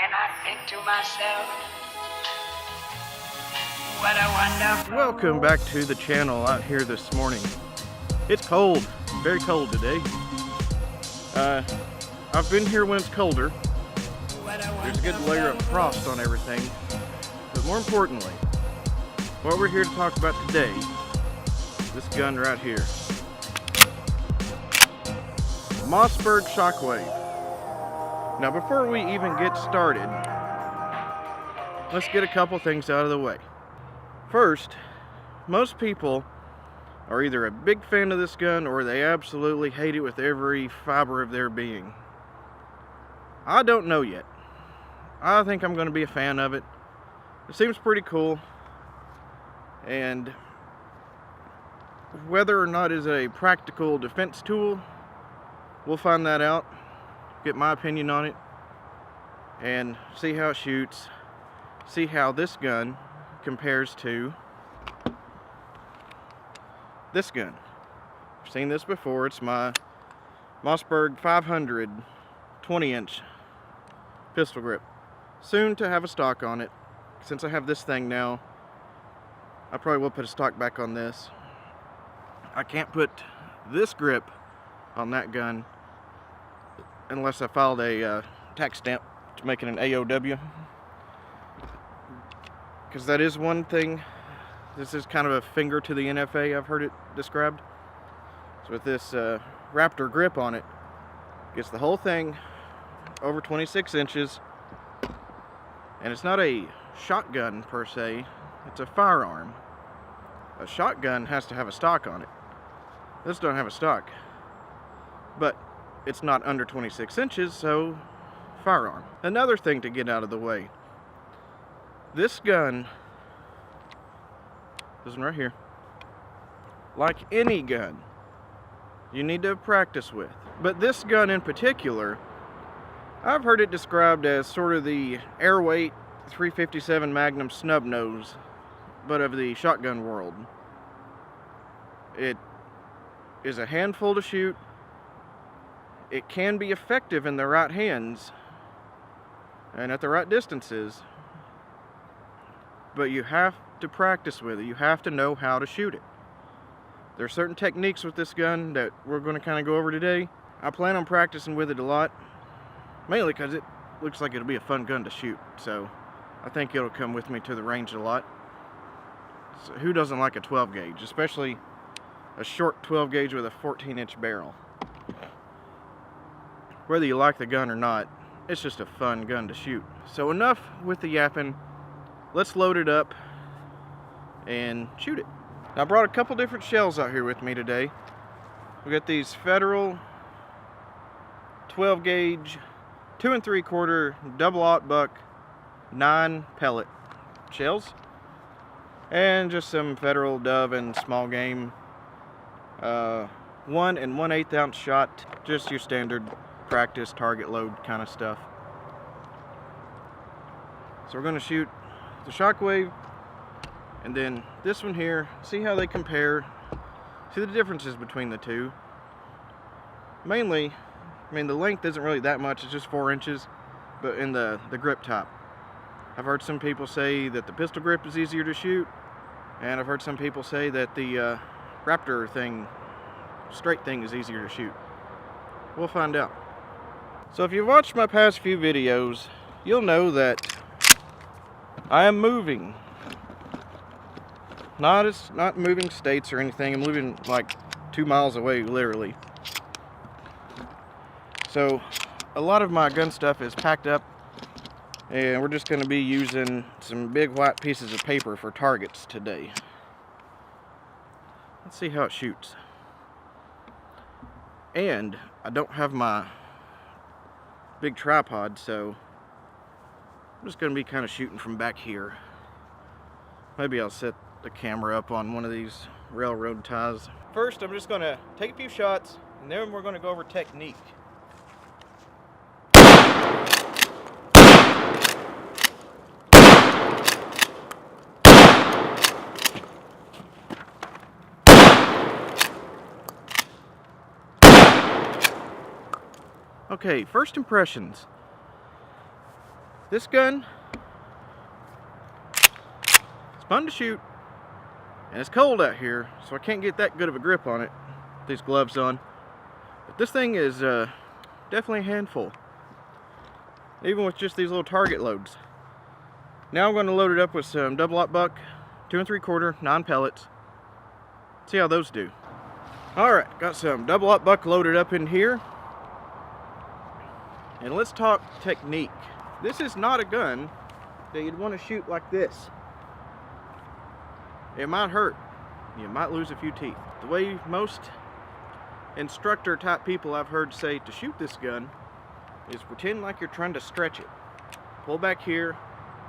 and I think to myself, what a wonderful... Welcome back to the channel out here this morning. It's cold, very cold today. I've been here when it's colder. There's a good layer of frost on everything. But more importantly, what we're here to talk about today, this gun right here. Mossberg Shockwave. Now before we even get started, let's get a couple things out of the way. First, most people are either a big fan of this gun or they absolutely hate it with every fiber of their being. I don't know yet. I think I'm going to be a fan of it. It seems pretty cool. And whether or not it's a practical defense tool, we'll find that out, get my opinion on it, and see how it shoots, see how this gun compares to this gun. I've seen this before. It's my Mossberg 500 20-inch pistol grip. Soon to have a stock on it. Since I have this thing now, I probably will put a stock back on this. I can't put this grip on that gun unless I filed a tax stamp to make it an AOW, because that is one thing. This is kind of a finger to the NFA, I've heard it described. So with this Raptor grip on it, gets the whole thing over 26 inches, and it's not a shotgun per se, it's a firearm. A shotgun has to have a stock on it. This don't have a stock, but it's not under 26 inches, so firearm. Another thing to get out of the way, this gun, this one right here, like any gun, you need to practice with. But this gun in particular, I've heard it described as sort of the airweight 357 Magnum snub nose, but of the shotgun world. It is a handful to shoot. It can be effective in the right hands and at the right distances, but you have to practice with it. You have to know how to shoot it. There are certain techniques with this gun that we're going to kind of go over today. I plan on practicing with it a lot, mainly because it looks like it'll be a fun gun to shoot, so I think it'll come with me to the range a lot. So who doesn't like a 12 gauge, especially a short 12 gauge with a 14-inch barrel? Whether you like the gun or not, it's just a fun gun to shoot. So enough with the yapping. Let's load it up and shoot it. Now, I brought a couple different shells out here with me today. We got these Federal 12 gauge 2 3/4 double-aught buck 9 pellet shells, and just some Federal Dove and small game 1 1/8 ounce shot, just your standard practice target load kind of stuff. So we're going to shoot the Shockwave and then this one here, see how they compare, see the differences between the two. Mainly, I mean, the length isn't really that much, it's just 4 inches, but in the grip top. I've heard some people say that the pistol grip is easier to shoot, and I've heard some people say that the Raptor thing, straight thing, is easier to shoot. We'll find out. So if you've watched my past few videos, you'll know that I am moving. Not moving states or anything. I'm moving like 2 miles away, literally. So a lot of my gun stuff is packed up, and we're just going to be using some big white pieces of paper for targets today. Let's see how it shoots. And I don't have my big tripod, so I'm just going to be kind of shooting from back here. Maybe I'll set the camera up on one of these railroad ties. First, I'm just going to take a few shots, and then we're going to go over technique. Okay, first impressions. This gun, it's fun to shoot, and it's cold out here, so I can't get that good of a grip on it with these gloves on. But this thing is definitely a handful, even with just these little target loads. Now I'm going to load it up with some double-aught buck, 2 3/4 non-pellets. See how those do. Alright, got some double-aught buck loaded up in here. And let's talk technique. This is not a gun that you'd want to shoot like this. It might hurt. You might lose a few teeth. The way most instructor type people I've heard say to shoot this gun is pretend like you're trying to stretch it. Pull back here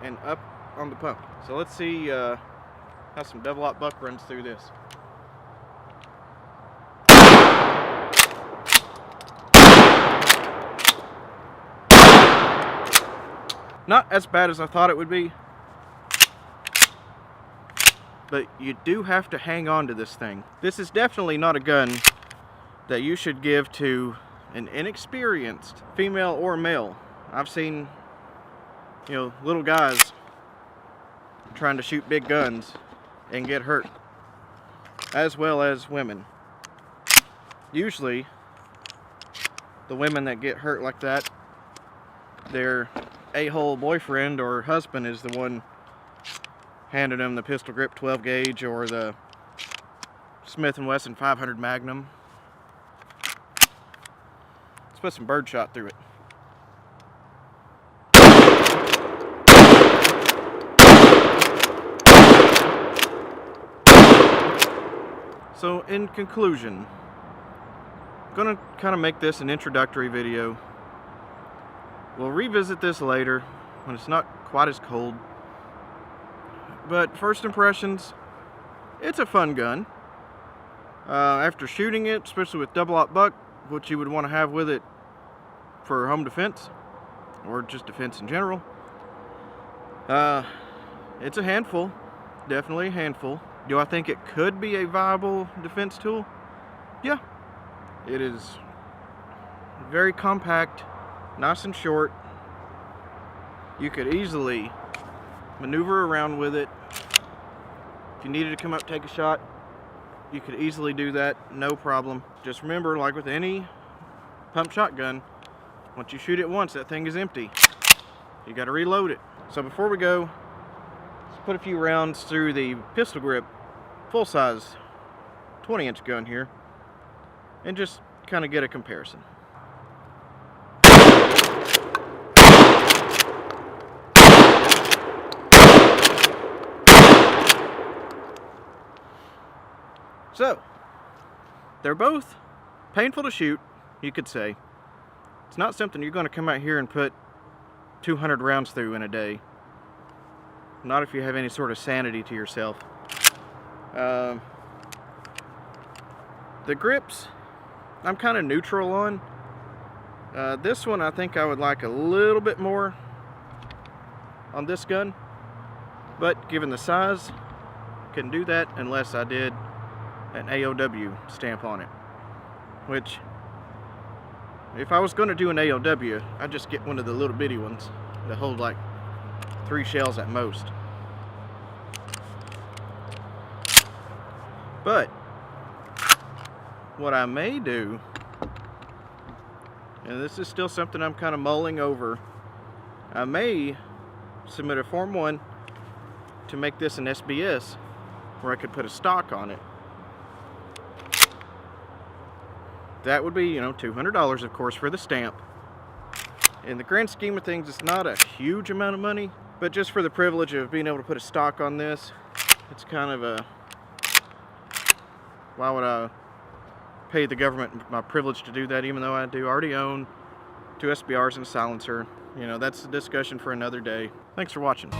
and up on the pump. So let's see how some double-aught buck runs through this. Not as bad as I thought it would be, but you do have to hang on to this thing. This is definitely not a gun that you should give to an inexperienced female or male. I've seen, you know, little guys trying to shoot big guns and get hurt, as well as women. Usually, the women that get hurt like that, their a-hole boyfriend or husband is the one handing them the pistol grip 12 gauge or the Smith & Wesson 500 Magnum. Let's put some birdshot through it. So in conclusion, I'm gonna kind of make this an introductory video. We'll revisit this later when it's not quite as cold. But first impressions, it's a fun gun. After shooting it, especially with double-aught buck, which you would want to have with it for home defense or just defense in general, it's a handful, definitely a handful. Do I think it could be a viable defense tool? Yeah, it is very compact, nice and short. You could easily maneuver around with it. If you needed to come up, take a shot, you could easily do that, no problem. Just remember, like with any pump shotgun, once you shoot it once, that thing is empty. You got to reload it. So before we go, let's put a few rounds through the pistol grip, full-size 20-inch gun here, and just kind of get a comparison. So, they're both painful to shoot, you could say. It's not something you're going to come out here and put 200 rounds through in a day. Not if you have any sort of sanity to yourself. The grips, I'm kind of neutral on. This one I think I would like a little bit more on this gun. But given the size, couldn't do that unless I did an AOW stamp on it, which if I was going to do an AOW, I'd just get one of the little bitty ones that hold like 3 shells at most. But what I may do, and this is still something I'm kind of mulling over, I may submit a Form 1 to make this an SBS where I could put a stock on it. That would be, you know, $200 of course for the stamp. In the grand scheme of things, it's not a huge amount of money, but just for the privilege of being able to put a stock on this, it's kind of a, why would I pay the government my privilege to do that, even though I do already own 2 SBRs and a silencer. You know, that's a discussion for another day. Thanks for watching.